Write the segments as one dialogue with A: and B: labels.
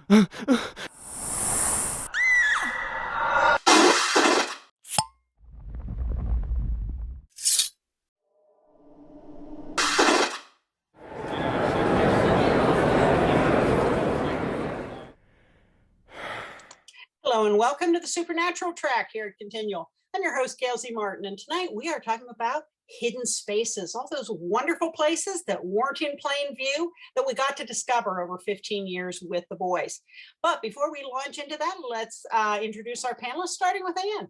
A: Hello and welcome to the Supernatural Track here at Continual. I'm your host, Gail Z Martin, and tonight we are talking about hidden spaces, all those wonderful places that weren't in plain view that we got to discover over 15 years with the boys. But before we launch into that, let's introduce our panelists, starting with Ann.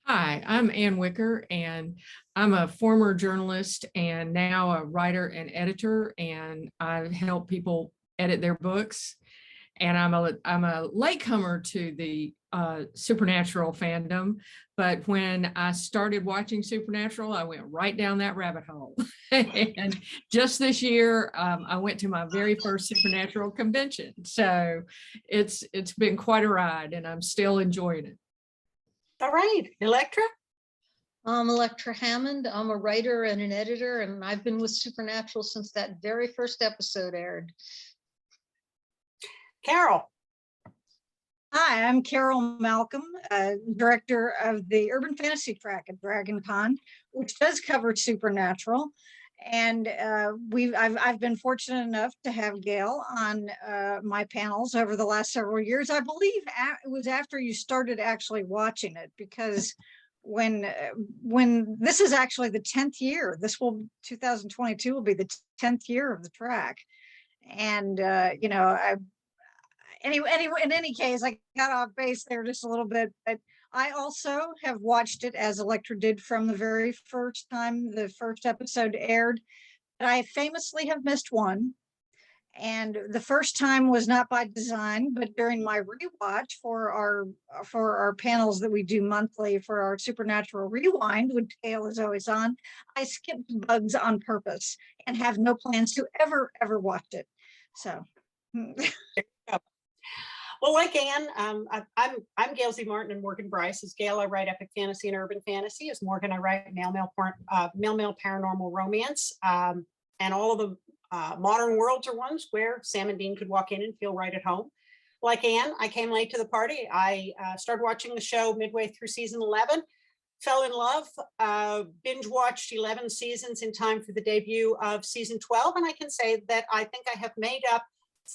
B: Hi, I'm Ann Wicker, and I'm a former journalist and now a writer and editor, and I help people edit their books. And I'm a latecomer to the Supernatural fandom, but when I started watching Supernatural, I went right down that rabbit hole. And just this year, I went to my very first Supernatural convention. So it's been quite a ride, and I'm still enjoying it.
A: All right, Elektra.
C: I'm Elektra Hammond. I'm a writer and an editor, and I've been with Supernatural since that very first episode aired.
A: Carol.
D: Hi, I'm Carol Malcolm, director of the Urban Fantasy Track at Dragon Con, which does cover Supernatural. And I've been fortunate enough to have Gail on my panels over the last several years. I believe it was after you started actually watching it, because when this is actually the 10th year, 2022 will be the 10th year of the track. And Anyway, in any case, I got off base there just a little bit, but I also have watched it, as Elektra did, from the very first time the first episode aired. But I famously have missed one. And the first time was not by design, but during my rewatch for our panels that we do monthly for our Supernatural Rewind, when Gail is always on, I skipped Bugs on purpose and have no plans to ever watch it. So.
A: Well, like Ann, I'm Gail Z Martin, and Morgan Bryce. As Gail, I write epic fantasy and urban fantasy. As Morgan, I write male paranormal romance. And all of the modern worlds are ones where Sam and Dean could walk in and feel right at home. Like Ann, I came late to the party. I started watching the show midway through season 11, fell in love, binge watched 11 seasons in time for the debut of season 12. And I can say that I think I have made up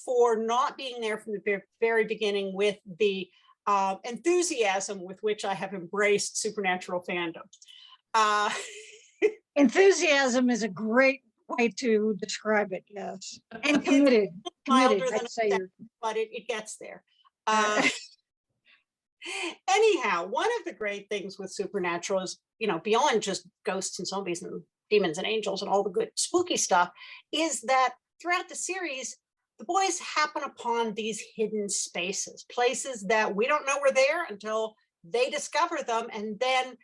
A: for not being there from the very beginning with the enthusiasm with which I have embraced Supernatural fandom.
D: Enthusiasm is a great way to describe it, yes. And committed, I'd say.
A: But it gets there. Anyhow, one of the great things with Supernatural is, beyond just ghosts and zombies and demons and angels and all the good spooky stuff, is that throughout the series, the boys happen upon these hidden spaces, places that we don't know were there until they discover them, and then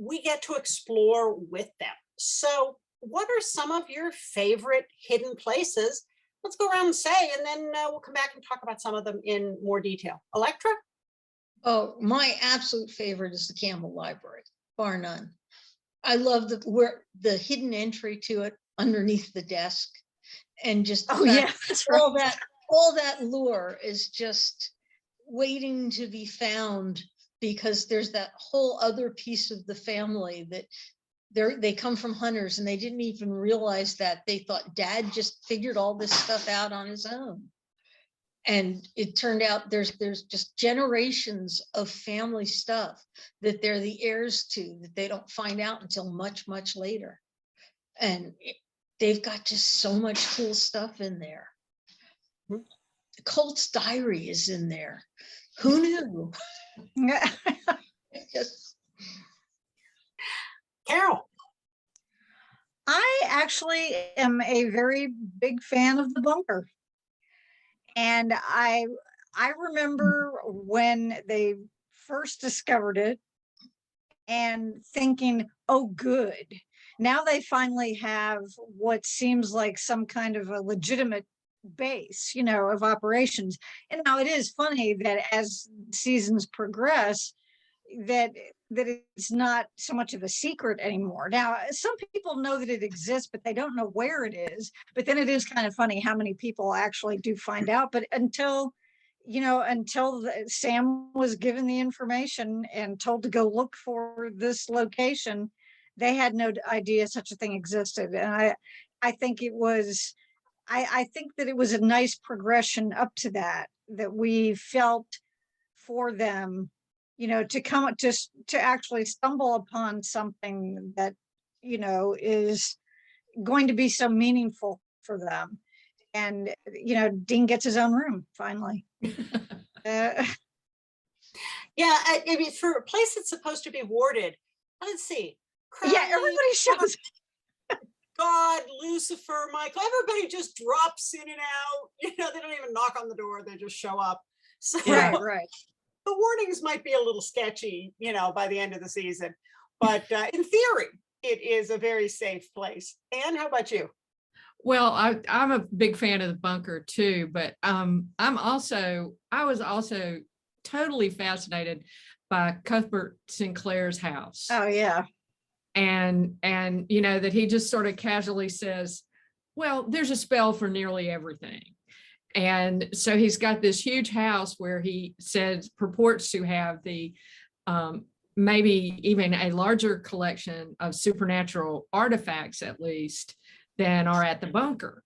A: we get to explore with them. So what are some of your favorite hidden places? Let's go around and say, and then we'll come back and talk about some of them in more detail. Elektra?
C: Oh, my absolute favorite is the Campbell Library, bar none. I love the hidden entry to it underneath the desk. And just all that lore is just waiting to be found, because there's that whole other piece of the family that they come from hunters, and they didn't even realize that. They thought Dad just figured all this stuff out on his own, and it turned out there's just generations of family stuff that they're the heirs to, that they don't find out until much later. And they've got just so much cool stuff in there. Colt's diary is in there. Who knew?
A: Carol.
D: I actually am a very big fan of the bunker. And I remember when they first discovered it and thinking, oh, good. Now they finally have what seems like some kind of a legitimate base, of operations. And now it is funny that as seasons progress, that that it's not so much of a secret anymore. Now, some people know that it exists, but they don't know where it is. But then it is kind of funny how many people actually do find out. But until Sam was given the information and told to go look for this location, they had no idea such a thing existed. And I think it was, I think that it was a nice progression up to that we felt for them, to come to actually stumble upon something that, is going to be so meaningful for them. And, Dean gets his own room finally.
A: Yeah, I mean, for a place that's supposed to be warded, let's see.
D: Yeah, everybody shows.
A: God, Lucifer, Michael, everybody just drops in and out. They don't even knock on the door; they just show up. So
D: Right.
A: the wardings might be a little sketchy, by the end of the season, but in theory, it is a very safe place. Anne, how about you?
B: Well, I'm a big fan of the bunker too, but I was also totally fascinated by Cuthbert Sinclair's house.
D: Oh yeah.
B: And that he just sort of casually says, well, there's a spell for nearly everything. And so he's got this huge house where he says purports to have the maybe even a larger collection of supernatural artifacts, at least, than are at the bunker.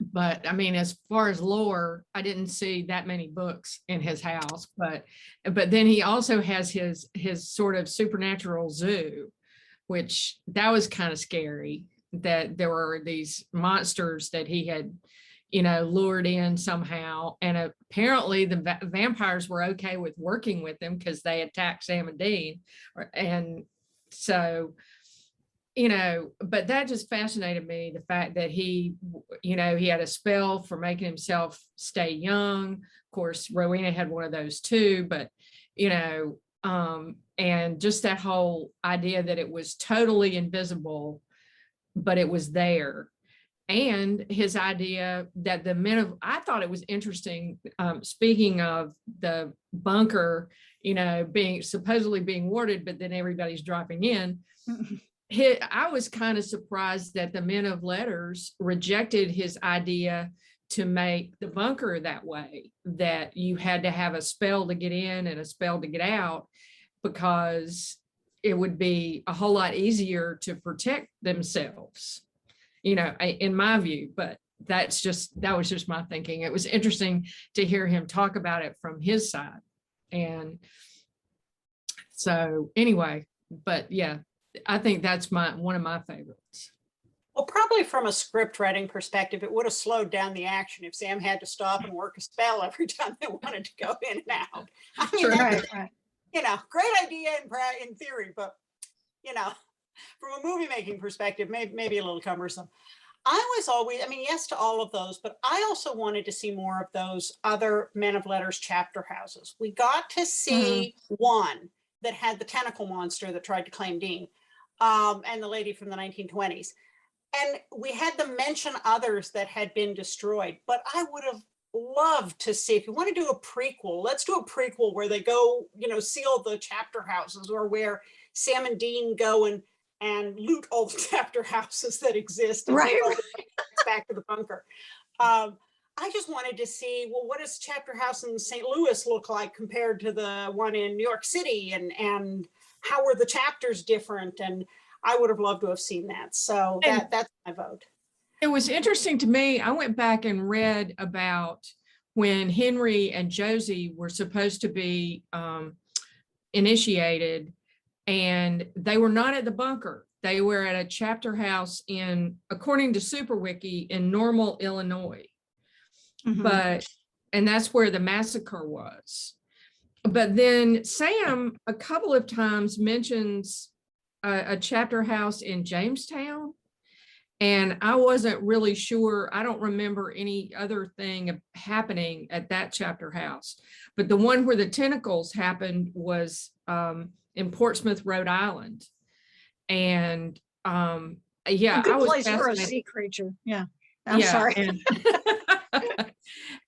B: But I mean, as far as lore, I didn't see that many books in his house, but then he also has his sort of supernatural zoo, which that was kind of scary, that there were these monsters that he had, lured in somehow. And apparently the vampires were okay with working with him because they attacked Sam and Dean. And so, but that just fascinated me, the fact that he had a spell for making himself stay young. Of course, Rowena had one of those too, but, and just that whole idea that it was totally invisible, but it was there. And his idea that I thought it was interesting, speaking of the bunker, supposedly being warded, but then everybody's dropping in. I was kind of surprised that the men of letters rejected his idea to make the bunker that way, that you had to have a spell to get in and a spell to get out, because it would be a whole lot easier to protect themselves, in my view. But that was just my thinking. It was interesting to hear him talk about it from his side. And so anyway, but yeah, I think that's one of my favorites.
A: Well, probably from a script writing perspective, it would have slowed down the action if Sam had to stop and work a spell every time they wanted to go in and out. I mean,
D: Right.
A: Great idea in theory, but from a movie making perspective, maybe a little cumbersome. Yes to all of those, but I also wanted to see more of those other Men of Letters chapter houses. We got to see one that had the tentacle monster that tried to claim Dean, and the lady from the 1920s. And we had them mention others that had been destroyed, but I would have loved to see, if you want to do a prequel, let's do a prequel where they go, seal the chapter houses, or where Sam and Dean go and loot all the chapter houses that exist and take all the back to the bunker. I just wanted to see, well, what does chapter house in St. Louis look like compared to the one in New York City, and how are the chapters different? And I would have loved to have seen that. So that's my vote.
B: It was interesting to me. I went back and read about when Henry and Josie were supposed to be initiated, and they were not at the bunker. They were at a chapter house according to SuperWiki, in Normal, Illinois. And that's where the massacre was. But then Sam a couple of times mentions a chapter house in Jamestown, and I wasn't really sure. I don't remember any other thing happening at that chapter house, but the one where the tentacles happened was in Portsmouth, Rhode Island. And yeah,
D: Good
B: I was
D: place for a sea creature. Yeah, I'm sorry.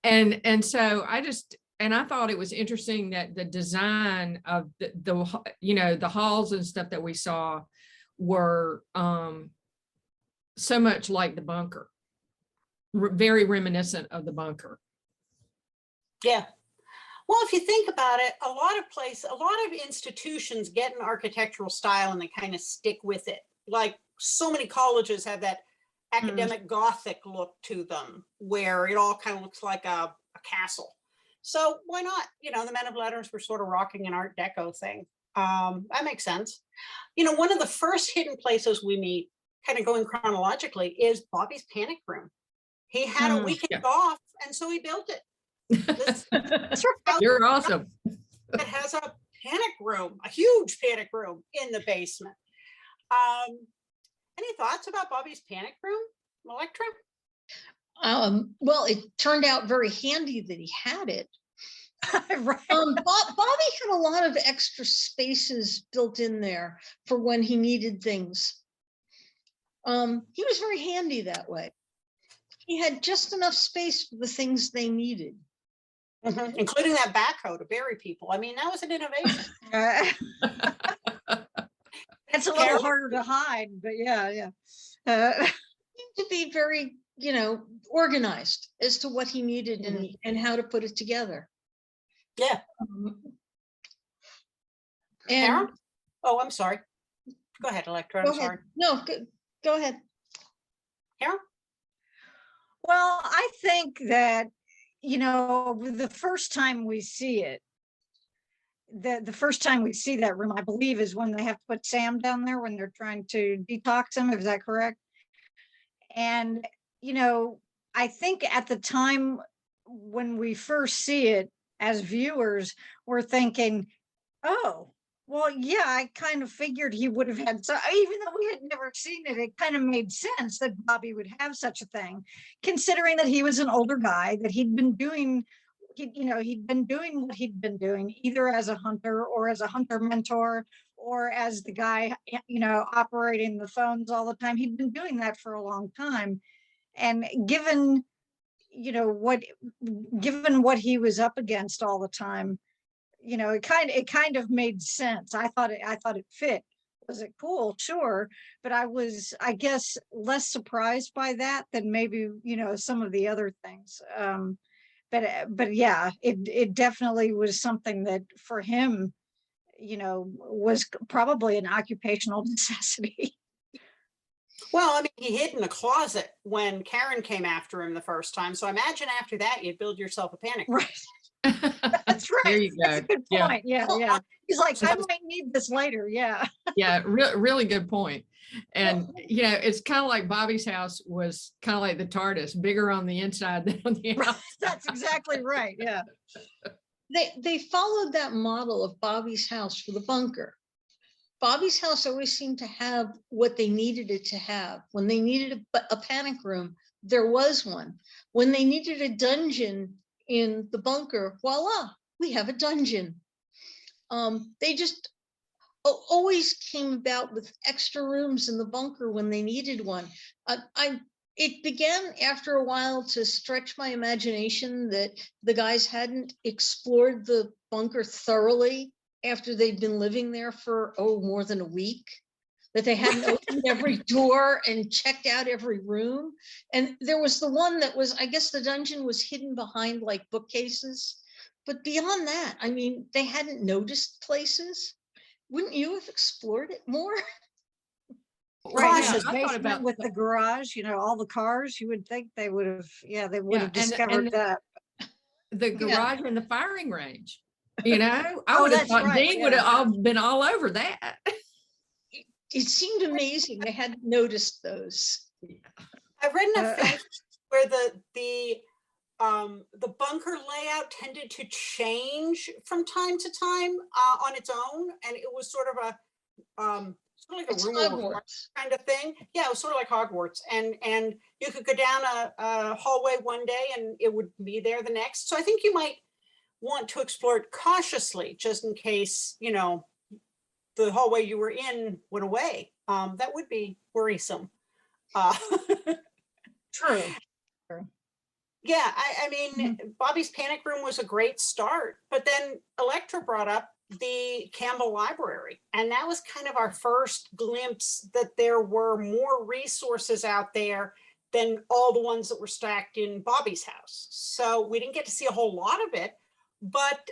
B: And so and I thought it was interesting that the design of the halls and stuff that we saw were so much like the bunker, very reminiscent of the bunker.
A: Yeah. Well, if you think about it, a lot of institutions get an architectural style and they kind of stick with it. Like so many colleges have that academic Gothic look to them, where it all kind of looks like a castle. So why not? The men of letters were sort of rocking an Art Deco thing. That makes sense. One of the first hidden places we meet, kind of going chronologically, is Bobby's panic room. He had a weekend off, and so he built it.
B: You're awesome.
A: It has a panic room, a huge panic room in the basement. Any thoughts about Bobby's panic room, Elektra?
C: Well, it turned out very handy that he had it.
D: Right.
C: Bobby had a lot of extra spaces built in there for when he needed things. He was very handy that way. He had just enough space for the things they needed.
A: Including that backhoe to bury people. I mean, that was an innovation.
D: It's a little harder to hide, but yeah.
C: To be very, organized as to what he needed and how to put it together.
A: Yeah.
C: And
A: oh, I'm sorry. Go ahead, Elektra. I'm sorry.
C: No, go ahead.
A: Carol?
D: Well, I think that, the first time we see it, the first time we see that room, I believe, is when they have to put Sam down there when they're trying to detox him. Is that correct? And, I think at the time when we first see it as viewers, we're thinking, oh, well, yeah, I kind of figured he would have had, so even though we had never seen it, it kind of made sense that Bobby would have such a thing, considering that he was an older guy, that he'd been doing what he'd been doing, either as a hunter or as a hunter mentor, or as the guy, operating the phones all the time. He'd been doing that for a long time. And given what he was up against all the time, it kind of made sense. I thought it fit. Was it cool? Sure. But I was, I guess, less surprised by that than maybe, some of the other things. But yeah, it definitely was something that for him, was probably an occupational necessity.
A: Well, I mean, he hid in a closet when Karen came after him the first time. So imagine after that, you'd build yourself a panic room.
D: Right. That's right.
B: There you go.
D: That's a good point. Yeah. He's like, I might need this later. Yeah.
B: Yeah, really good point. And it's kind of like Bobby's house was kind of like the TARDIS, bigger on the inside than on the outside.
D: That's exactly right. Yeah.
C: They followed that model of Bobby's house for the bunker. Bobby's house always seemed to have what they needed it to have. When they needed a panic room, there was one. When they needed a dungeon in the bunker, voila, we have a dungeon. They just always came about with extra rooms in the bunker when they needed one. It began after a while to stretch my imagination that the guys hadn't explored the bunker thoroughly after they'd been living there for more than a week, that they hadn't opened every door and checked out every room. And there was the one that was, I guess the dungeon was hidden behind like bookcases. But beyond that, I mean, they hadn't noticed places. Wouldn't you have explored it more?
D: Right.
A: Cautious.
D: Yeah. Basement with the garage, all the cars, you would think they would have, discovered that.
B: The garage and the firing range. I would have
D: that's
B: thought
D: right,
B: Dean would have all been all over that.
C: It seemed amazing they hadn't noticed those.
A: I've written a fact where the bunker layout tended to change from time to time on its own, and it was sort of like a room kind of thing. Yeah, it was sort of like Hogwarts, and you could go down a hallway one day and it would be there the next. So I think you might want to explore it cautiously, just in case the hallway you were in went away. That would be worrisome.
D: True.
A: Yeah, I mean, Bobby's Panic Room was a great start, but then Elektra brought up the Campbell Library, and that was kind of our first glimpse that there were more resources out there than all the ones that were stacked in Bobby's house. So we didn't get to see a whole lot of it, but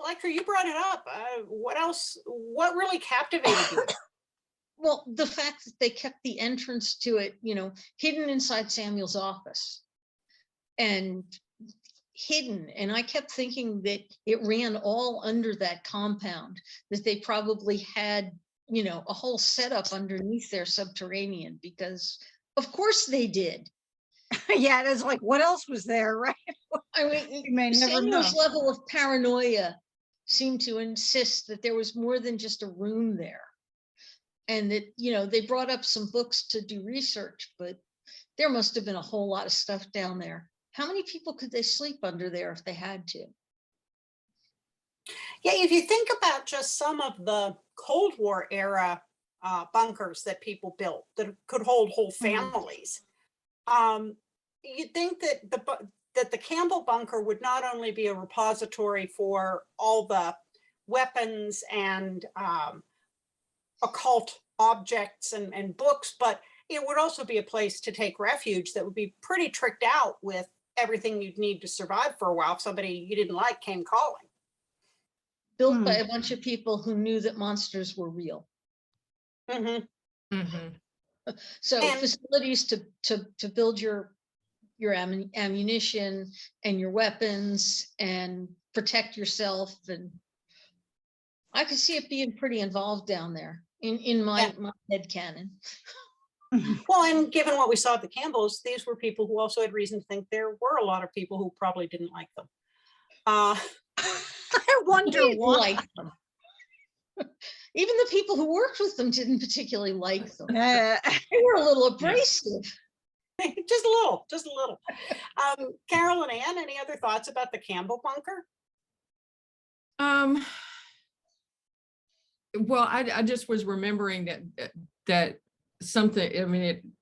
A: Elektra, you brought it up. What else? What really captivated you?
C: Well, the fact that they kept the entrance to it, you know, hidden inside Samuel's office and hidden. And I kept thinking that it ran all under that compound, that they probably had, you know, a whole setup underneath there subterranean, because of course they did.
D: Yeah, it is like, what else was there, right?
C: I mean,
D: You may never know.
C: Samuel's level of paranoia seemed to insist that there was more than just a room there. And that, you know, they brought up some books to do research, but there must have been a whole lot of stuff down there. How many people could they sleep under there if they had to?
A: Yeah, if you think about just some of the Cold War era bunkers that people built that could hold whole families, you'd think that the Campbell bunker would not only be a repository for all the weapons and occult objects and books, but it would also be a place to take refuge that would be pretty tricked out with everything you'd need to survive for a while if somebody you didn't like came calling.
C: Built by a bunch of people who knew that monsters were real. So facilities to build your ammunition and your weapons and protect yourself, and I could see it being pretty involved down there in my head canon.
A: Well, and given what we saw at the Campbells, these were people who also had reason to think there were a lot of people who probably didn't like them. I
D: wonder why.
C: Like them. Even the people who worked with them didn't particularly like them.
D: They
C: were a little abrasive.
A: Just a little. Carol and Ann, any other thoughts about the Campbell bunker?
B: Well, I just was remembering that something, I mean,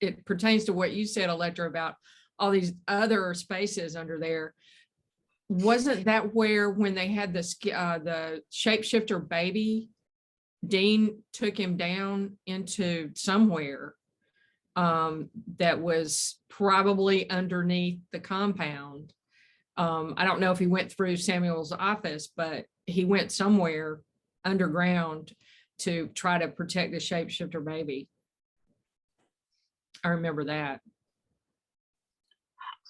B: it pertains to what you said, Elektra, about all these other spaces under there. Wasn't that where, when they had the shapeshifter baby, Dean took him down into somewhere that was probably underneath the compound? I don't know if he went through Samuel's office, but he went somewhere underground to try to protect the shapeshifter baby. I remember that.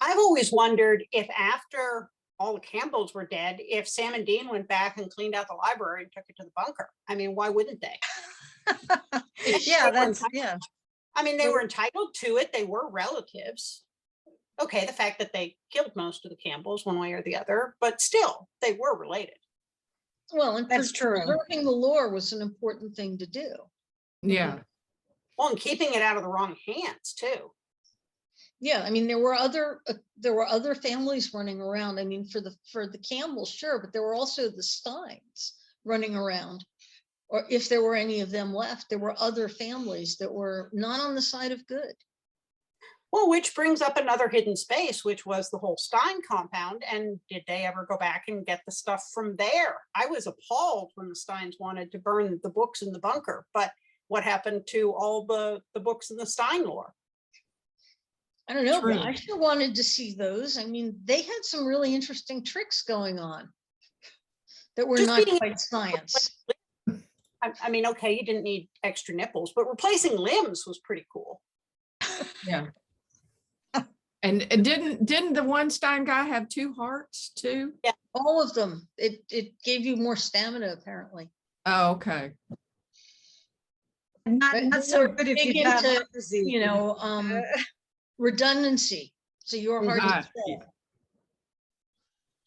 B: I've
A: always wondered if after all the Campbells were dead, if Sam and Dean went back and cleaned out the library and took it to the bunker. I mean, why wouldn't they?
D: Yeah.
A: I mean, they were entitled to it. They were relatives. Okay, the fact that they killed most of the Campbells one way or the other, but still, they were related.
C: Well, and
D: that's true.
C: Preserving the lore was an important thing to do.
B: Yeah.
A: Well, and keeping it out of the wrong hands too.
C: Yeah, I mean, there were other families running around. I mean, for the Campbells, sure, but there were also the Steins running around, or if there were any of them left, there were other families that were not on the side of good.
A: Well, which brings up another hidden space, which was the whole Stein compound. And did they ever go back and get the stuff from there? I was appalled when the Steins wanted to burn the books in the bunker, but what happened to all the books in the Stein lore?
C: I don't know, but I sure wanted to see those. I mean, they had some really interesting tricks going on that were not quite science.
A: I mean, okay, you didn't need extra nipples, but replacing limbs was pretty cool.
B: Yeah. And didn't the one Stein guy have 2 hearts too?
C: Yeah, all of them. It gave you more stamina, apparently.
B: Oh, okay.
D: Not so good if you have heart disease.
C: You know, redundancy. So your heart is full.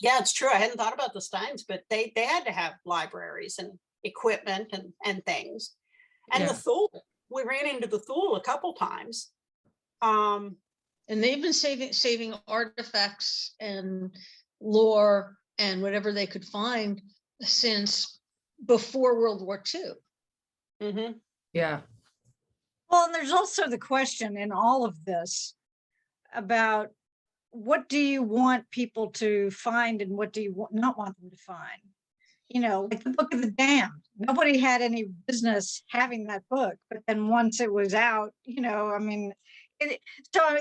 A: Yeah, it's true. I hadn't thought about the Steins, but they had to have libraries and equipment and things. And the Thule, we ran into the Thule a couple times.
C: And they've been saving artifacts and lore and whatever they could find since before World War II.
B: Yeah.
D: Well, and there's also the question in all of this, about what do you want people to find and what do you not want them to find? Like the Book of the Damned. Nobody had any business having that book, but then once it was out, I mean,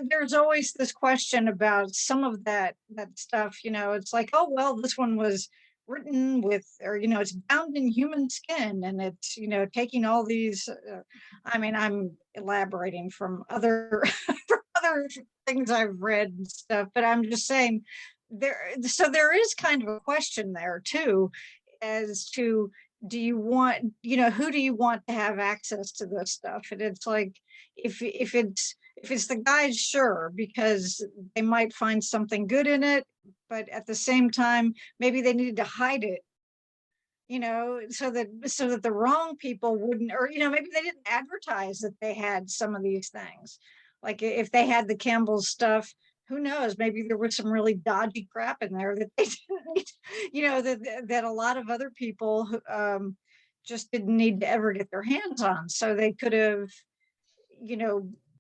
D: there's always this question about some of that stuff. It's like, oh well, this one was written with, or it's bound in human skin, and it's taking all these. I mean, I'm elaborating from other from other things I've read and stuff, but I'm just saying so there is kind of a question there too, as to do you want, who do you want to have access to this stuff? And it's like, if it's the guys, sure, because they might find something good in it, but at the same time, maybe they needed to hide it, so that the wrong people wouldn't, or maybe they didn't advertise that they had some of these things. Like if they had the Campbell stuff, who knows, maybe there was some really dodgy crap in there that they didn't need, that a lot of other people just didn't need to ever get their hands on. So they could have,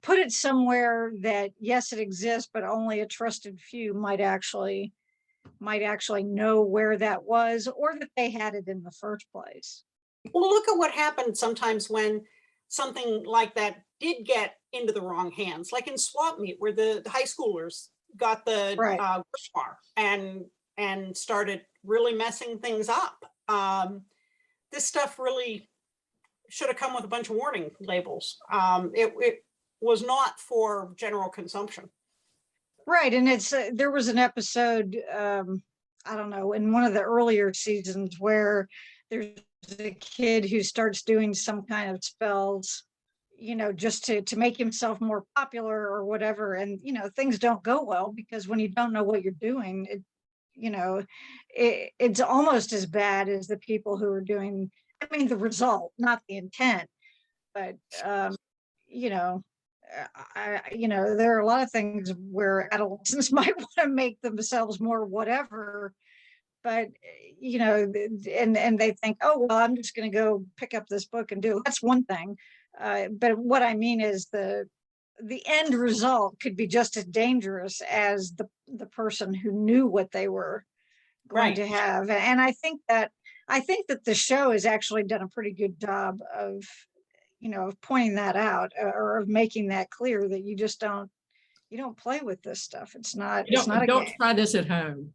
D: put it somewhere that, yes, it exists, but only a trusted few might actually know where that was, or that they had it in the first place.
A: Well, look at what happened sometimes when something like that did get into the wrong hands, like in Swap Meet, where the high schoolers got the
D: Right.
A: grimoire and started really messing things up. This stuff really should have come with a bunch of warning labels. It was not for general consumption.
D: Right, and it's there was an episode, I don't know, in one of the earlier seasons where there's a kid who starts doing some kind of spells, just to make himself more popular or whatever, and things don't go well, because when you don't know what you're doing, it's almost as bad as the people who are doing, I mean, the result, not the intent, but there are a lot of things where adolescents might want to make themselves more whatever, but and they think, oh well, I'm just going to go pick up this book and do it. That's one thing, but what I mean is the end result could be just as dangerous as the person who knew what they were going to have. And I think that the show has actually done a pretty good job of pointing that out, or of making that clear, that you don't play with this stuff. It's not a
B: Don't
D: game.
B: try this at home.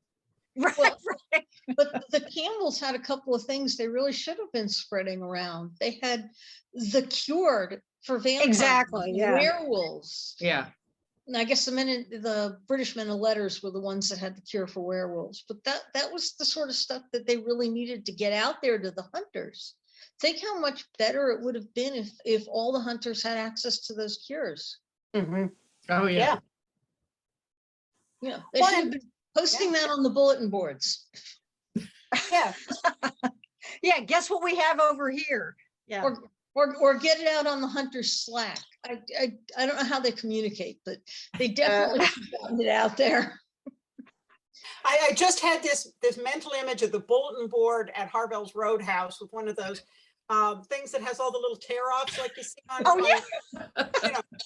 D: Right,
C: Well,
D: right.
C: But the Campbells had a couple of things they really should have been spreading around. They had the cure for vampires,
D: Exactly, yeah.
C: werewolves.
B: Yeah.
C: And I guess the British Men of Letters were the ones that had the cure for werewolves. But that was the sort of stuff that they really needed to get out there to the hunters. Think how much better it would have been if all the hunters had access to those cures.
A: Mm-hmm.
B: Oh yeah.
C: Yeah, they should have been posting that on the bulletin boards.
A: Yeah.
D: Yeah, guess what we have over here? Yeah.
C: Or get it out on the hunters Slack. I don't know how they communicate, but they definitely should have gotten it out there.
A: I just had this mental image of the bulletin board at Harvell's Roadhouse with one of those things that has all the little tear-offs like you see on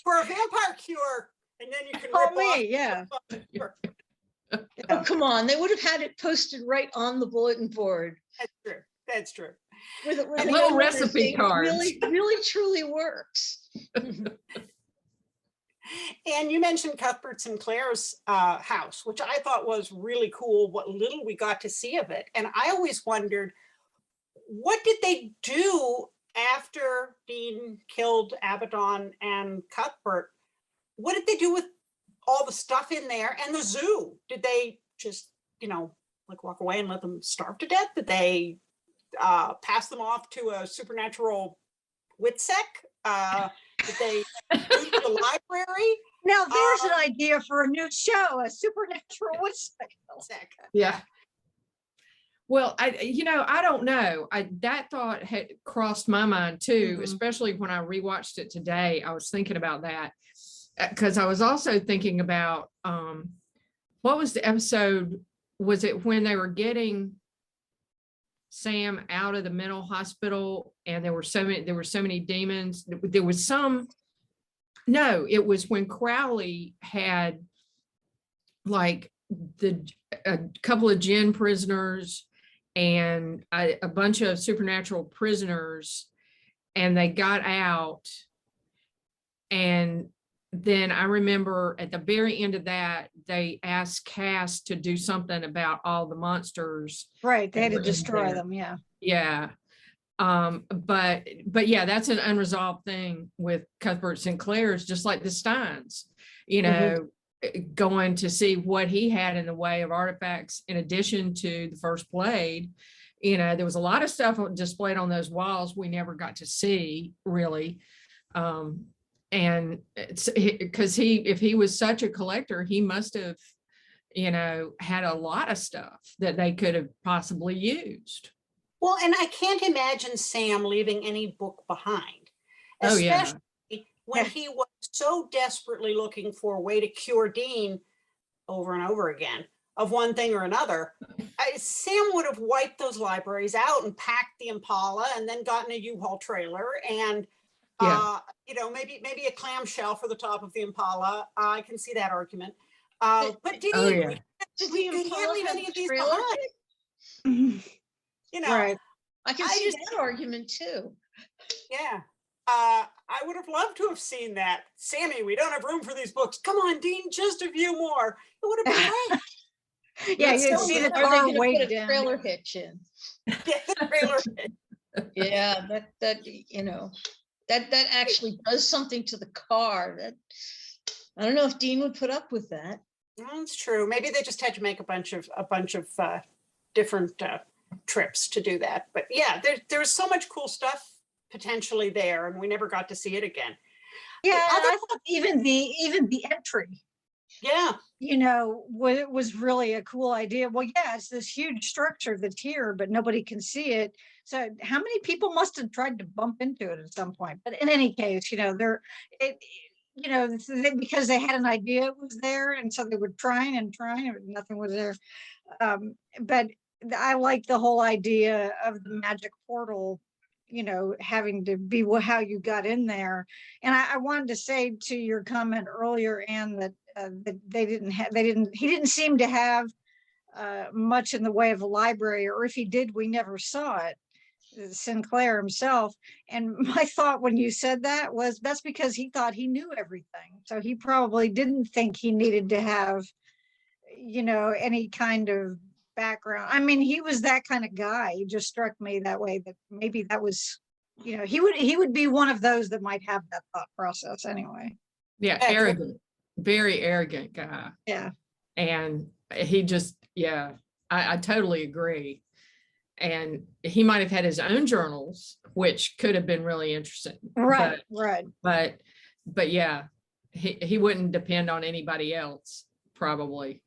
A: for a vampire cure, and then you can rip off.
D: Yeah.
C: Oh, come on. They would have had it posted right on the bulletin board.
A: That's true.
C: With
B: little recipe cards.
C: Really, truly works.
A: And you mentioned Cuthbert Sinclair's house, which I thought was really cool, what little we got to see of it. And I always wondered, what did they do after Dean killed Abaddon and Cuthbert? What did they do with all the stuff in there and the zoo? Did they just, like walk away and let them starve to death? Did they pass them off to a supernatural witsec? Did they move to the library?
D: Now there's an idea for a new show, a supernatural witsec.
B: Yeah. Well, I don't know. That thought had crossed my mind too, especially when I rewatched it today. I was thinking about that because I was also thinking about what was the episode? Was it when they were getting Sam out of the mental hospital and there were so many demons? It was when Crowley had like a couple of gin prisoners and a bunch of supernatural prisoners, and they got out. And then I remember at the very end of that, they asked Cass to do something about all the monsters.
D: Right, they
B: that
D: had to
B: were in
D: destroy
B: there.
D: them, yeah.
B: Yeah. But yeah, that's an unresolved thing with Cuthbert Sinclair's, just like the Steins, you know, going to see what he had in the way of artifacts in addition to the first blade. You know, there was a lot of stuff displayed on those walls we never got to see, really. And it's because if he was such a collector, he must have, you know, had a lot of stuff that they could have possibly used.
A: Well, and I can't imagine Sam leaving any book behind,
B: Oh, yeah.
A: especially when he was so desperately looking for a way to cure Dean over and over again of one thing or another. Sam would have wiped those libraries out and packed the Impala and then gotten a U-Haul trailer and, you know, maybe a clamshell for the top of the Impala. I can see that argument. But did
B: Oh,
A: he,
B: yeah.
C: Did
A: did
C: the
A: he
C: Impala
A: leave
C: have
A: any
C: the
A: of these
C: trailer?
A: behind? You know,
D: Right.
C: I can
A: I
C: see
A: just-
C: that argument too.
A: yeah. I would have loved to have seen that. Sammy, we don't have room for these books. Come on, Dean, just a few more. It would have been great.
D: Yeah,
A: That's
D: you
A: so
D: see the
A: good.
C: Are they
D: car
C: gonna
D: weighed
C: put a
D: down.
C: trailer hitch in?
A: Get the trailer.
C: Yeah, that you know, that actually does something to the car. That I don't know if Dean would put up with that.
A: That's true. Maybe they just had to make a bunch of different trips to do that. But yeah, there's so much cool stuff potentially there, and we never got to see it again.
D: Yeah,
A: The
D: and
A: other-
D: I thought even the entry,
A: Yeah,
D: you know, was really a cool idea. Well, yeah, it's this huge structure that's here, but nobody can see it. So how many people must have tried to bump into it at some point? But in any case, you know, you know, because they had an idea it was there, and so they were trying and nothing was there. But I like the whole idea of the magic portal, you know, having to be how you got in there. And I wanted to say to your comment earlier, Anne, that he didn't seem to have much in the way of a library, or if he did, we never saw it. Sinclair himself. And my thought when you said that was that's because he thought he knew everything. So he probably didn't think he needed to have, you know, any kind of background. I mean, he was that kind of guy. He just struck me that way, that maybe that was, you know, he would be one of those that might have that thought process anyway.
B: Yeah,
A: Yeah,
B: arrogant, very arrogant guy.
D: Yeah.
B: And he just, yeah, I totally agree. And he might have had his own journals, which could have been really interesting.
D: Right.
B: But yeah, he wouldn't depend on anybody else, probably.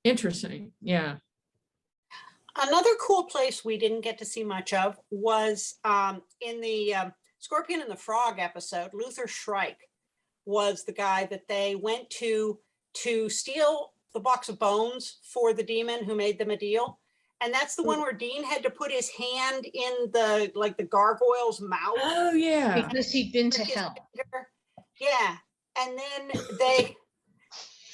B: Interesting. Yeah.
A: another cool place we didn't get to see much of was in the Scorpion and the Frog episode. Luther Shrike was the guy that they went to steal the box of bones for the demon who made them a deal. And that's the one where Dean had to put his hand in the gargoyle's mouth.
B: Oh, yeah.
C: Because he'd been to
A: with his
C: hell.
A: finger. Yeah. And then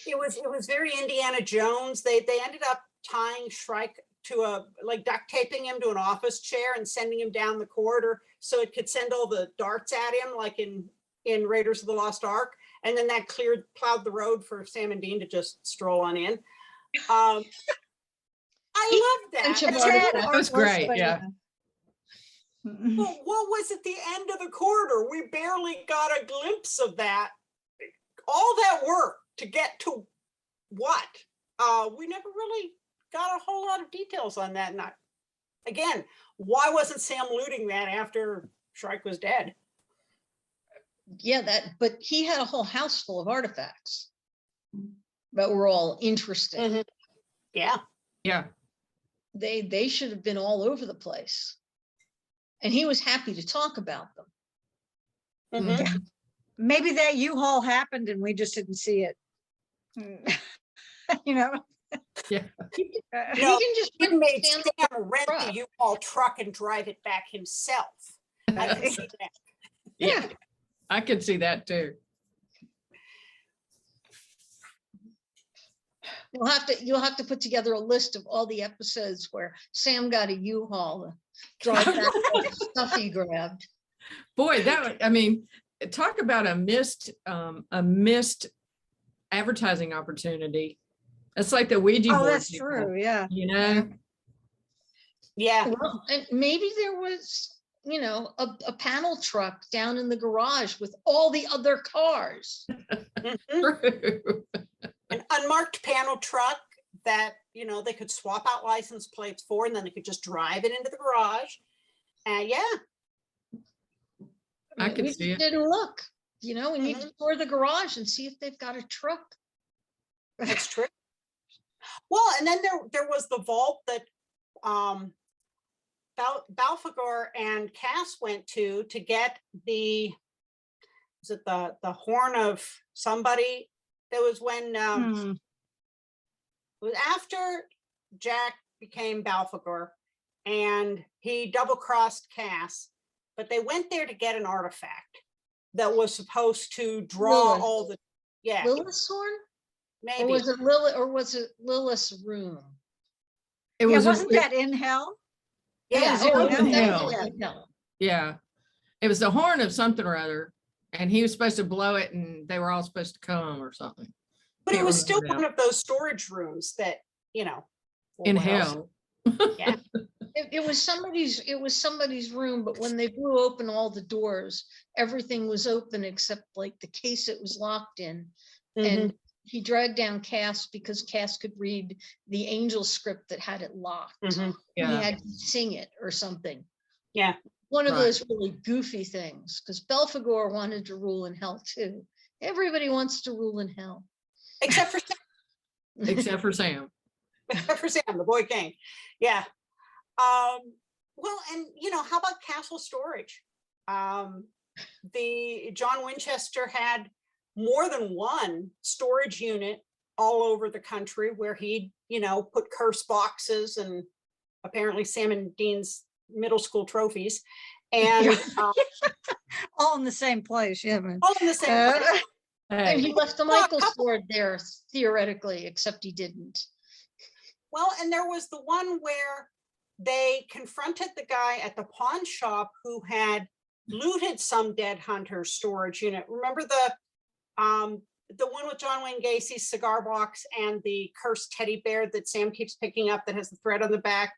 A: it was very Indiana Jones. They ended up tying Shrike to duct taping him to an office chair and sending him down the corridor so it could send all the darts at him, like in Raiders of the Lost Ark. And then that plowed the road for Sam and Dean to just stroll on in. I love that.
B: That was great. Yeah.
A: Well, what was at the end of the corridor? We barely got a glimpse of that. All that work to get to what? We never really got a whole lot of details on that. Not again, why wasn't Sam looting that after Shrike was dead?
C: Yeah, but he had a whole house full of artifacts that were all interesting.
A: Mhm. Yeah.
B: Yeah.
C: They should have been all over the place. And he was happy to talk about them.
A: Mhm.
D: Maybe that U-Haul happened and we just didn't see it. You know?
B: Yeah.
C: He
A: No,
C: can just
A: He made
C: stand
A: Sam rent
C: truck.
A: the U-Haul truck and drive it back himself. I can see that.
B: Yeah. I could see that too.
C: You'll have to put together a list of all the episodes where Sam got a U-Haul to drive back the stuff he grabbed.
B: Boy, I mean, talk about a missed advertising opportunity. It's like the Ouija board.
D: Oh, that's
B: people,
D: true. Yeah.
B: You know?
A: Yeah.
C: Well, and maybe there was, you know, a panel truck down in the garage with all the other cars.
A: Mhm.
B: True.
A: An unmarked panel truck that, you know, they could swap out license plates for, and then they could just drive it into the garage. And yeah,
B: I
C: mean,
B: could
C: we
B: see it.
C: didn't look, you know, we need to
A: Mhm.
C: tour the garage and see if they've got a truck.
A: that's true. Well, and then there was the vault that Balfagor and Cass went to get the, was it the horn of somebody? That was when it was after Jack became Balfagor, and he double-crossed Cass, but they went there to get an artifact that was supposed to draw
C: Lilith.
A: all the, yeah,
C: Lilith's horn?
A: maybe.
C: Or was it Lilith's room?
B: It
D: Yeah,
B: was
D: wasn't that in hell?
A: Yeah,
B: was
A: oh,
B: in
A: yeah.
B: hell.
C: No.
B: Yeah. It was the horn of something or other. And he was supposed to blow it and they were all supposed to come or something.
A: But it
B: Can't
A: was still
B: remember
A: one of those storage rooms that, you know. well,
B: In
A: what else?
B: hell.
A: Yeah.
C: It was somebody's room, but when they blew open all the doors, everything was open except like the case it was locked in.
A: Mhm.
C: And he dragged down Cass because Cass could read the angel script that had it locked.
A: Mhm.
C: He
B: Yeah.
C: had to sing it or something.
A: Yeah.
C: One of
B: Right.
C: those really goofy things, because Belphegor wanted to rule in hell too. Everybody wants to rule in hell.
A: Except for
B: Except for Sam.
A: except for Sam, the boy king. Yeah. Well, and you know, how about castle storage? The John Winchester had more than one storage unit all over the country where he'd, you know, put curse boxes and apparently Sam and Dean's middle school trophies, and
D: All in the same place. Yeah. Man.
A: all in the same place.
C: And
B: Hey,
C: he left the
A: Well, a
C: Michael
A: couple-
C: sword there theoretically, except he didn't.
A: Well, and there was the one where they confronted the guy at the pawn shop who had looted some dead hunter's storage unit. Remember the one with John Wayne Gacy's cigar box and the cursed teddy bear that Sam keeps picking up that has the thread on the back,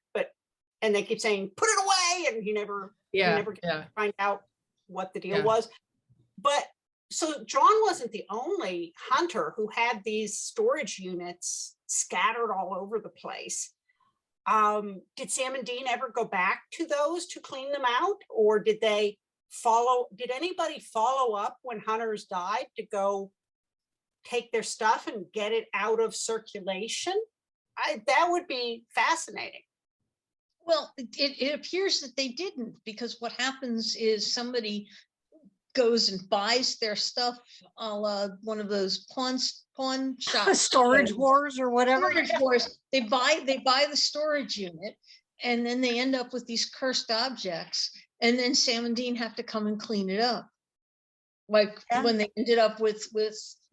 A: and they keep saying, put it away, and he never
B: yeah.
A: never
B: Yeah.
A: find out what the deal
B: Yeah.
A: was. But so John wasn't the only hunter who had these storage units scattered all over the place. Did Sam and Dean ever go back to those to clean them out, or did anybody follow up when hunters died to go take their stuff and get it out of circulation? That would be fascinating.
C: Well, it appears that they didn't, because what happens is somebody goes and buys their stuff, a la one of those pawn shops.
D: Storage wars or whatever.
C: Storage wars. They buy the storage unit, and then they end up with these cursed objects, and then Sam and Dean have to come and clean it up. Like
D: Yeah.
C: when they ended up with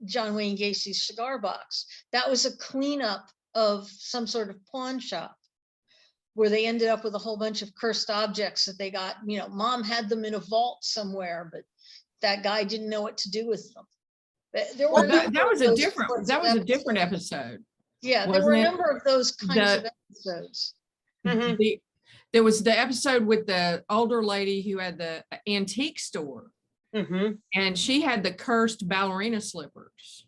C: John Wayne Gacy's cigar box. That was a cleanup of some sort of pawn shop, where they ended up with a whole bunch of cursed objects that they got, you know, mom had them in a vault somewhere, but that guy didn't know what to do with them. But there were
B: Well,
C: a
B: that
C: number of
B: was a
C: those
B: different,
C: sorts
B: that
C: of
B: was a
C: episodes.
B: different episode.
C: Yeah, there were a
B: wasn't it?
C: number of those kinds of
B: The-
C: episodes.
A: Mhm.
B: There was the episode with the older lady who had the antique store,
A: Mhm.
B: and she had the cursed ballerina slippers,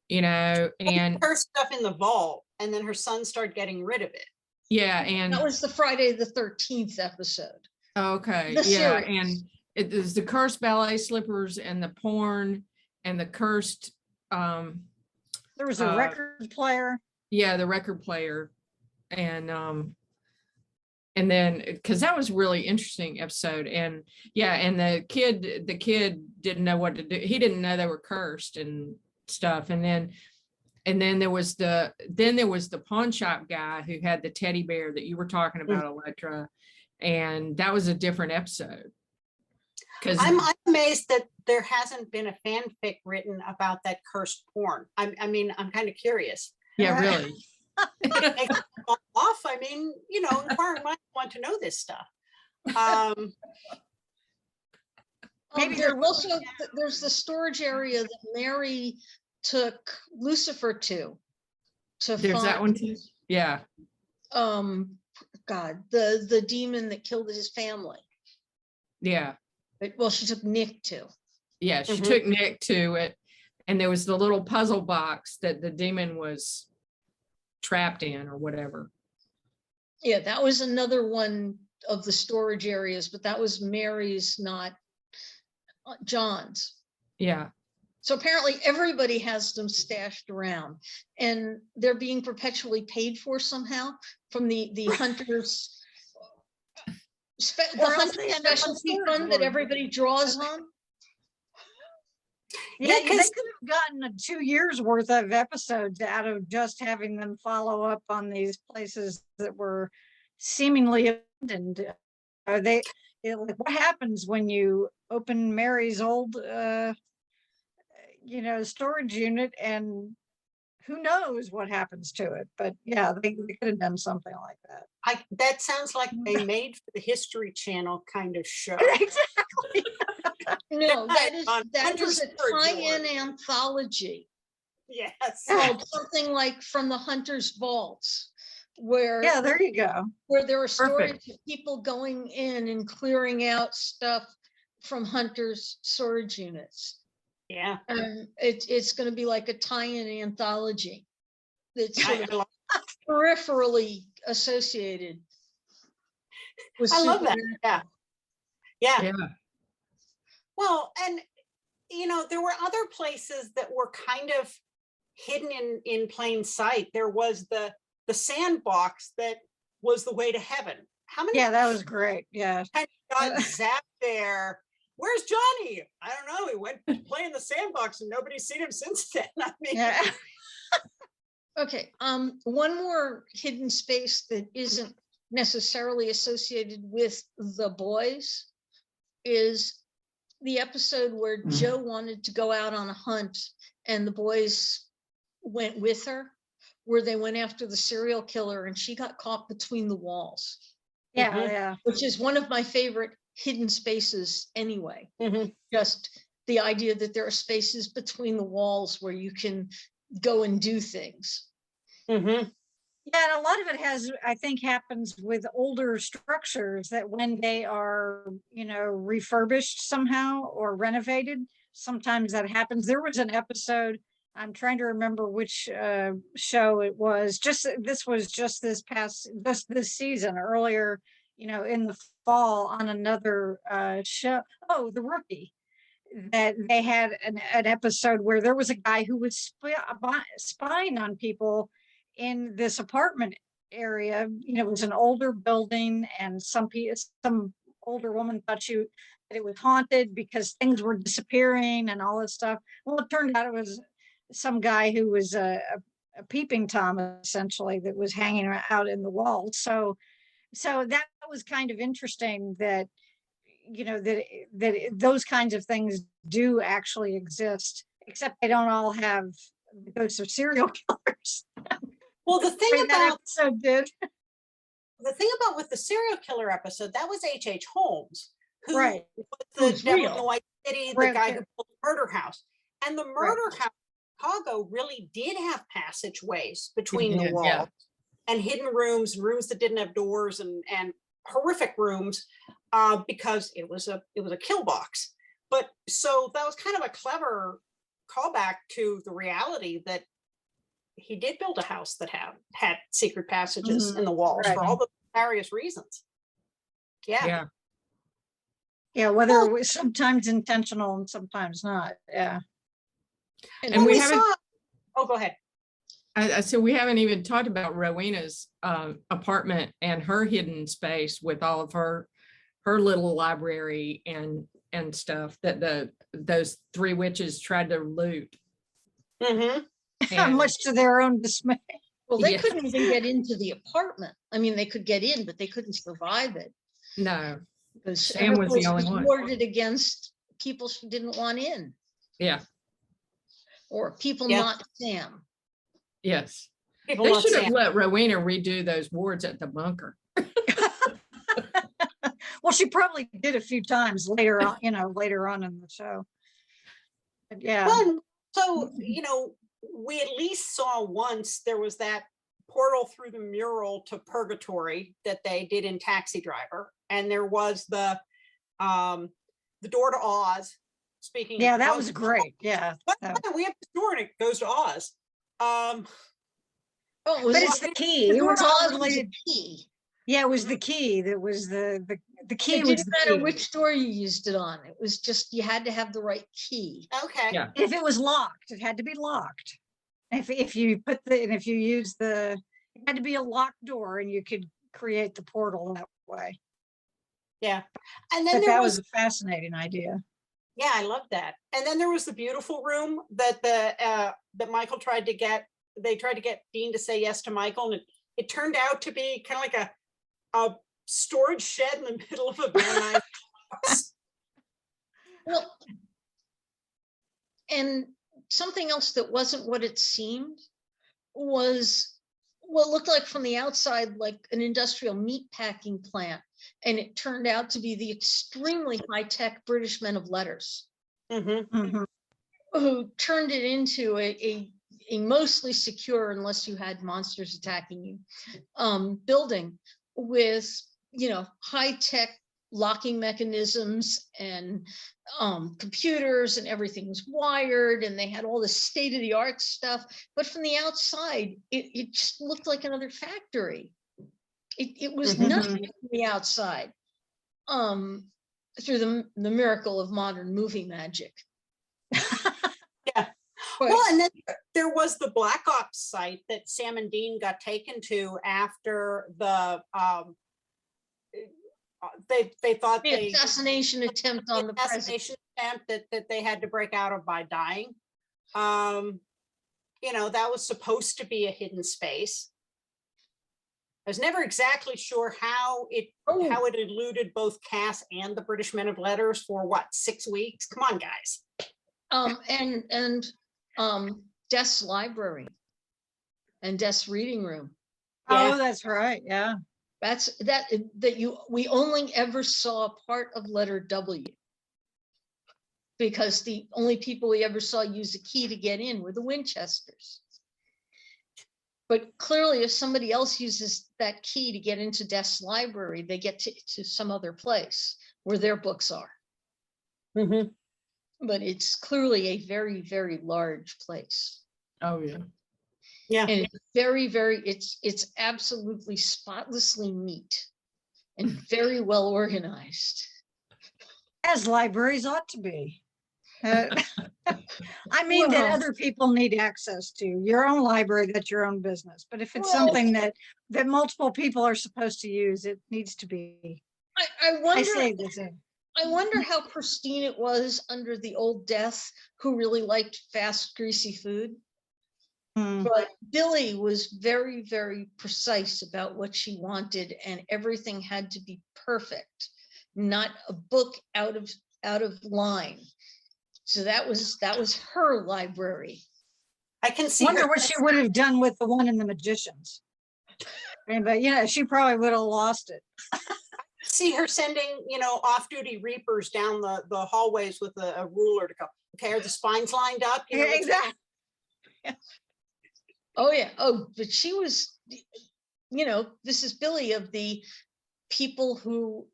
B: you know, and
A: Her stuff in the vault, and then her son started getting rid of it.
B: yeah, and
C: That was the Friday the 13th episode.
B: okay,
C: the
B: yeah,
C: series.
B: and it is the cursed ballet slippers and the porn and the cursed
D: There was a record player.
B: yeah, the record player, and then because that was really interesting episode, and yeah, and the kid didn't know what to do. He didn't know they were cursed and stuff, and then there was the pawn shop guy who had the teddy bear that you were talking about, Elektra, and that was a different episode. Because
A: I'm amazed that there hasn't been a fanfic written about that cursed porn. I mean, I'm kind of curious.
B: Yeah, really.
A: Take them all off. I mean, inquiring minds want to know this stuff. Um,
D: Maybe
C: there's the storage area that Mary took Lucifer to
B: There's that one too. Yeah.
C: God, the demon that killed his family.
B: Yeah.
C: Well, she took Nick to.
B: Yeah. She took Nick to it. And there was the little puzzle box that the demon was trapped in or whatever.
C: Yeah, that was another one of the storage areas, but that was Mary's, not John's.
B: Yeah.
C: So apparently everybody has them stashed around, and they're being perpetually paid for somehow from the hunters. The hunter specialty fund that everybody draws on.
D: Yeah, they could have gotten 2 years worth of episodes out of just having them follow up on these places that were seemingly abandoned. What happens when you open Mary's old, storage unit, and who knows what happens to it? But yeah, they could have done something like that.
A: That sounds like they made for the History Channel kind of show.
D: Exactly.
C: No, that is
A: Hunter's
C: a tie-in anthology.
A: Yes.
C: Called something like From the Hunter's Vaults, where
D: Yeah, there you go.
C: where there are stories
B: Perfect.
C: of people going in and clearing out stuff from Hunter's storage units.
A: Yeah.
C: And it's going to be like a tie-in anthology that's sort of
A: I
C: peripherally associated with
A: love that.
C: Supernatural.
A: Yeah.
B: Yeah.
A: Well, and there were other places that were kind of hidden in plain sight. There was the sandbox that was the way to heaven. How many?
D: Yeah, that was great. Yeah.
A: Got zapped there. Where's Johnny? I don't know. He went to play in the sandbox and nobody's seen him since then. I mean,
D: Yeah.
C: Okay, one more hidden space that isn't necessarily associated with the boys is the episode where Joe wanted to go out on a hunt and the boys went with her, where they went after the serial killer and she got caught between the walls.
D: Yeah,
A: Mhm.
D: yeah.
C: Which is one of my favorite hidden spaces anyway.
A: Mhm.
C: Just the idea that there are spaces between the walls where you can go and do things.
A: Mhm.
D: Yeah, and a lot of it I think, happens with older structures that when they are, refurbished somehow or renovated, sometimes that happens. There was an episode, I'm trying to remember which show it was. This was just this season, earlier, in the fall, on another show. Oh, The Rookie. That they had an episode where there was a guy who was spying on people in this apartment area. It was an older building, and some older woman thought that it was haunted because things were disappearing and all this stuff. Well, it turned out it was some guy who was a peeping Tom, essentially, that was hanging out in the wall. So that was kind of interesting that that those kinds of things do actually exist, except they don't all have the ghosts of serial killers.
A: Well, the thing
D: That
A: about
D: episode did.
A: with the serial killer episode, that was H.H. Holmes, who
D: Right.
A: was
C: Who's
A: the devil
C: real.
A: in the White City, the
D: Right,
A: guy
D: yeah.
A: who built the murder house. And the murder house in Chicago really did have passageways between the
B: did,
A: walls
B: yeah.
A: and hidden rooms that didn't have doors, and horrific rooms, because it was a kill box. But so that was kind of a clever callback to the reality that he did build a house that had secret passages in the walls
D: Right.
A: for all the various reasons. Yeah.
D: Yeah, whether it was sometimes intentional and sometimes not. Yeah.
C: And
B: And
A: Well,
B: we haven't,
A: oh, go ahead.
B: I said, we haven't even talked about Rowena's apartment and her hidden space with all of her little library and stuff that those three witches tried to loot.
A: Mm-hmm.
B: And
D: Much to their own dismay.
C: well, they
B: Yeah.
C: couldn't even get into the apartment. I mean, they could get in, but they couldn't survive it
B: no,
C: because
B: Sam was the only one.
C: warded against people she didn't want in,
B: yeah,
C: or people
A: Yeah.
C: not Sam.
B: yes.
A: People
B: They
A: not
B: should have
A: saying,
B: let Rowena redo those wards at the bunker.
D: Well, she probably did a few times later on, later on in the show. But yeah.
A: well, so, we at least saw once there was that portal through the mural to purgatory that they did in Taxi Driver. And there was the door to Oz. Speaking
D: Yeah,
A: of,
D: that was great. Yeah.
A: we have the door and it goes to Oz.
C: Oh, it was
D: But it's the key. It
C: door
D: was
C: to
D: all
C: Oz was a
D: related.
C: key.
D: Yeah, it was the key. That was the key
C: It
D: was
C: didn't
D: the
C: matter
D: key.
C: which door you used it on. It was just, you had to have the right key.
A: Okay.
B: Yeah.
D: If it was locked, it had to be locked. If you use it had to be a locked door and you could create the portal that way.
A: Yeah. And then
D: But
A: there
D: that
A: was,
D: was a fascinating idea.
A: yeah, I love that. And then there was the beautiful room that that Michael tried to get. They tried to get Dean to say yes to Michael, and it turned out to be kind of like a storage shed in the middle of a very nice house.
C: Well, and something else that wasn't what it seemed was what looked like from the outside like an industrial meat packing plant, and it turned out to be the extremely high-tech British men of letters
A: Mhm.
C: who turned it into a mostly secure, unless you had monsters attacking you, building with high-tech locking mechanisms and computers, and everything was wired, and they had all this state-of-the-art stuff. But from the outside, it just looked like another factory. It was
A: Mhm.
C: nothing from the outside, through the miracle of modern movie magic.
A: Yeah.
C: But
A: Well, and then there was the Black Ops site that Sam and Dean got taken to after the they thought
C: the
A: they
C: assassination attempt on the president.
A: assassination attempt that they had to break out of by dying. That was supposed to be a hidden space. I was never exactly sure how it eluded both Cass and the British men of letters for 6 weeks. Come on, guys.
C: And Death's library and Death's reading room.
A: Yeah.
D: Oh, that's right. Yeah.
C: We only ever saw part of letter W, because the only people we ever saw use a key to get in were the Winchesters. But clearly, if somebody else uses that key to get into Death's library, they get to some other place where their books are.
A: Mhm.
C: But it's clearly a very, very large place.
B: Oh, yeah.
A: Yeah.
C: And it's very, very, it's absolutely spotlessly neat and very well organized.
D: As libraries ought to be. I mean, that
C: Well-
D: other people need access to. Your own library, that's your own business. But if it's
C: Well-
D: something that multiple people are supposed to use, it needs to be.
C: I
D: I
C: wonder,
D: say this.
C: I wonder how pristine it was under the old Death, who really liked fast, greasy food. But Billy was very, very precise about what she wanted, and everything had to be perfect, not a book out of line. So that was her library.
A: I can see
D: Wonder
A: her.
D: what she would have done with the one in the Magicians. But she probably would have lost it.
A: See her sending, off-duty reapers down the hallways with a ruler to go. Okay, are the spines lined up?
D: Yeah, exactly.
C: Oh yeah. Oh, but she was, this is Billy of the people who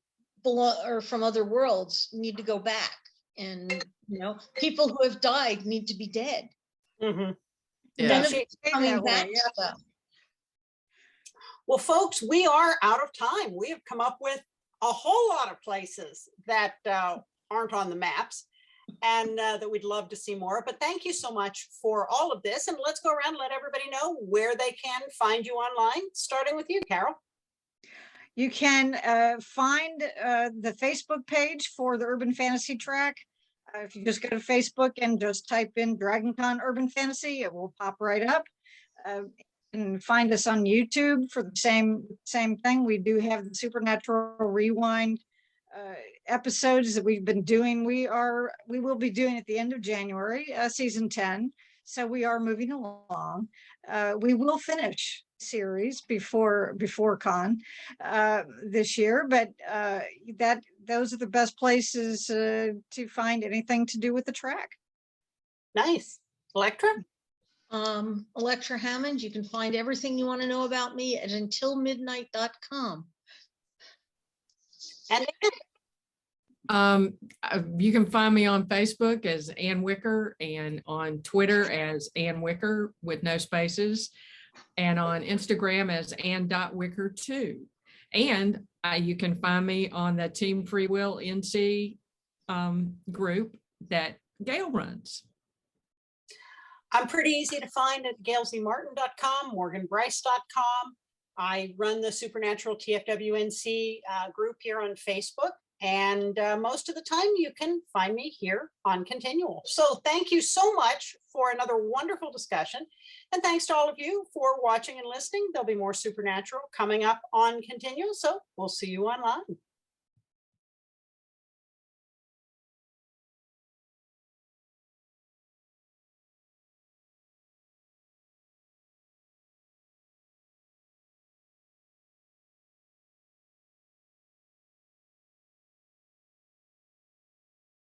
C: belong or from other worlds need to go back, and people who have died need to be dead.
A: Mhm.
B: Yeah.
C: None of
A: She-
C: it's coming
D: that way,
C: back
D: yeah.
C: stuff.
A: Well, folks, we are out of time. We have come up with a whole lot of places that aren't on the maps, and that we'd love to see more. But thank you so much for all of this. And let's go around and let everybody know where they can find you online, starting with you, Carol.
D: You can find the Facebook page for the Urban Fantasy Track. If you just go to Facebook and just type in DragonCon Urban Fantasy, it will pop right up. And find us on YouTube for the same thing. We do have the Supernatural Rewind episodes that we've been doing. We will be doing at the end of January, season 10. So we are moving along. We will finish series before con this year, but those are the best places to find anything to do with the track.
A: Nice. Elektra?
C: Elektra Hammond, you can find everything you want to know about me at untilmidnight.com.
A: And
B: You can find me on Facebook as Ann Wicker and on Twitter as Ann Wicker with no spaces, and on Instagram as Ann.Wicker2. And you can find me on the Team Free Will NC group that Gail runs.
A: I'm pretty easy to find at gailzmartin.com, morganbryce.com. I run the Supernatural TFWNC group here on Facebook. And most of the time you can find me here on Continual. So thank you so much for another wonderful discussion. And thanks to all of you for watching and listening. There'll be more Supernatural coming up on Continual. So we'll see you online.